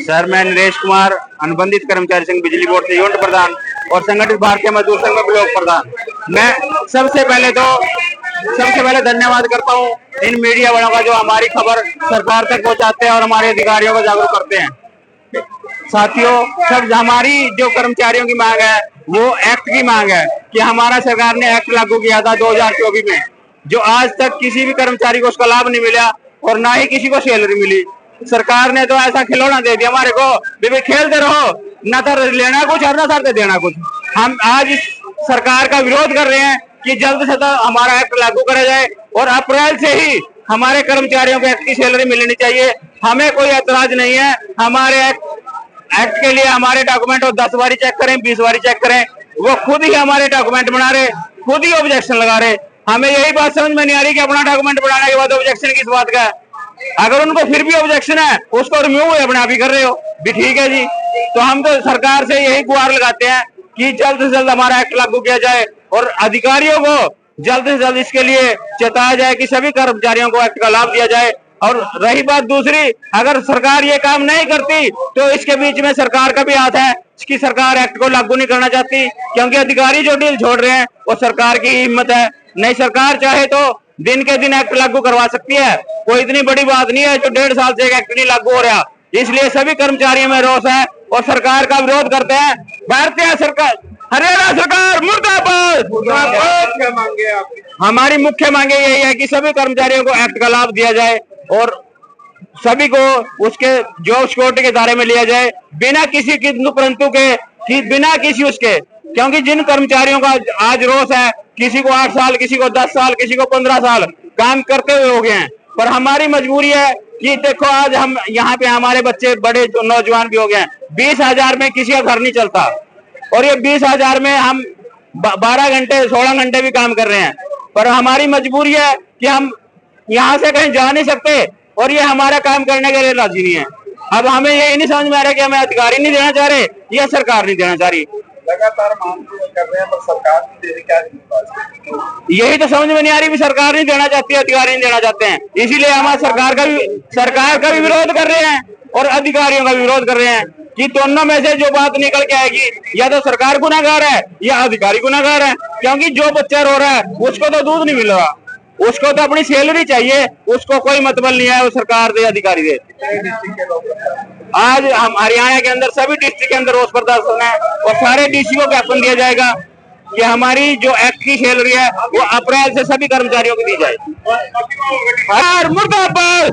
Sir, मैं नरेश कुमार, अनुबंधित कर्मचारी संघ बिजली बोर्ड से यूनिट प्रधान और संगठित भारतीय मजदूर संघ में ब्लॉक प्रधान। मैं सबसे पहले धन्यवाद करता हूं इन मीडिया वालों का जो हमारी खबर सरकार तक पहुंचाते हैं और हमारे अधिकारियों को जागरूक करते हैं। साथियों, सब हमारी जो कर्मचारियों की मांग है वो एक्ट की मांग है कि हमारा सरकार ने एक्ट लागू किया था 2024 में, जो आज तक किसी भी कर्मचारी को उसका लाभ नहीं मिला और ना ही किसी को सैलरी मिली। सरकार ने तो ऐसा खिलौना दे दिया हमारे को, भी खेलते रहो, ना तो लेना कुछ और ना सर देना कुछ। हम आज इस सरकार का विरोध कर रहे हैं कि जल्द से जल्द हमारा एक्ट लागू करा जाए और अप्रैल से ही हमारे कर्मचारियों को एक्ट की सैलरी मिलनी चाहिए। हमें कोई ऐतराज नहीं है, हमारे एक्ट के लिए हमारे डॉक्यूमेंट और 10 बारी चेक करें, 20 बारी चेक करें, वो खुद ही हमारे डॉक्यूमेंट बना रहे, खुद ही ऑब्जेक्शन लगा रहे। हमें यही बात समझ में नहीं आ रही कि अपना डॉक्यूमेंट बनाने के बाद ऑब्जेक्शन किस बात का है। अगर उनको फिर भी ऑब्जेक्शन है, उसको रिम्यूव अपने आप ही कर रहे हो, भी ठीक है जी। तो हम तो सरकार से यही गुहार लगाते हैं कि जल्द से जल्द हमारा एक्ट लागू किया जाए और अधिकारियों को जल्द से जल्द इसके लिए चेताया जाए कि सभी कर्मचारियों को एक्ट का लाभ दिया जाए। और रही बात दूसरी, अगर सरकार ये काम नहीं करती तो इसके बीच में सरकार का भी हाथ है कि सरकार एक्ट को लागू नहीं करना चाहती, क्योंकि अधिकारी जो डील छोड़ रहे हैं वो सरकार की हिम्मत है नहीं। सरकार चाहे तो दिन के दिन एक्ट लागू करवा सकती है, कोई इतनी बड़ी बात नहीं है जो 1.5 साल से एक्ट नहीं लागू हो रहा। इसलिए सभी कर्मचारियों में रोष है और सरकार का विरोध करते हैं। भारतीय सरकार, हरियाणा सरकार मुर्दाबाद। क्या मांगे आपकी? हमारी मुख्य मांगे यही है कि सभी कर्मचारियों को एक्ट का लाभ दिया जाए और सभी को उसके जॉब सिक्योरिटी के दायरे में लिया जाए, बिना किसी किंतु परंतु के, बिना किसी उसके। क्योंकि जिन कर्मचारियों का आज रोष है, किसी को 8 साल, किसी को 10 साल, किसी को 15 साल काम करते हुए हो गए हैं, पर हमारी मजबूरी है कि देखो आज हम यहाँ पे हमारे बच्चे बड़े नौजवान भी हो गए हैं। 20,000 में किसी का घर नहीं चलता और ये 20,000 में हम 12 घंटे 16 घंटे भी काम कर रहे हैं, पर हमारी मजबूरी है कि हम यहाँ से कहीं जा नहीं सकते और ये हमारा काम करने के लिए राजी नहीं है। अब हमें ये नहीं समझ में आ रहा कि हमें अधिकारी नहीं देना चाह रहे या सरकार नहीं देना चाह रही। लगातार मांग कर रहे हैं पर सरकार नहीं दे रही, क्या जिम्मेदारी? यही तो समझ में नहीं आ रही, भी सरकार नहीं देना चाहती, अधिकारी नहीं देना चाहते हैं। इसीलिए हम सरकार का भी विरोध कर रहे हैं और अधिकारियों का भी विरोध कर रहे हैं कि दोनों में से जो बात निकल के आएगी, या तो सरकार गुनाहगार है या अधिकारी गुनाहगार है। क्योंकि जो बच्चा रो रहा है उसको तो दूध नहीं मिल रहा, उसको तो अपनी सैलरी चाहिए, उसको कोई मतलब नहीं है वो सरकार दे अधिकारी दे। आज हम हरियाणा के अंदर सभी डिस्ट्रिक्ट के अंदर रोष प्रदर्शन है और सारे डीसी को ज्ञापन दिया जाएगा कि हमारी जो एक्ट की सैलरी है वो अप्रैल से सभी कर्मचारियों को दी जाए। मुर्दाबाद।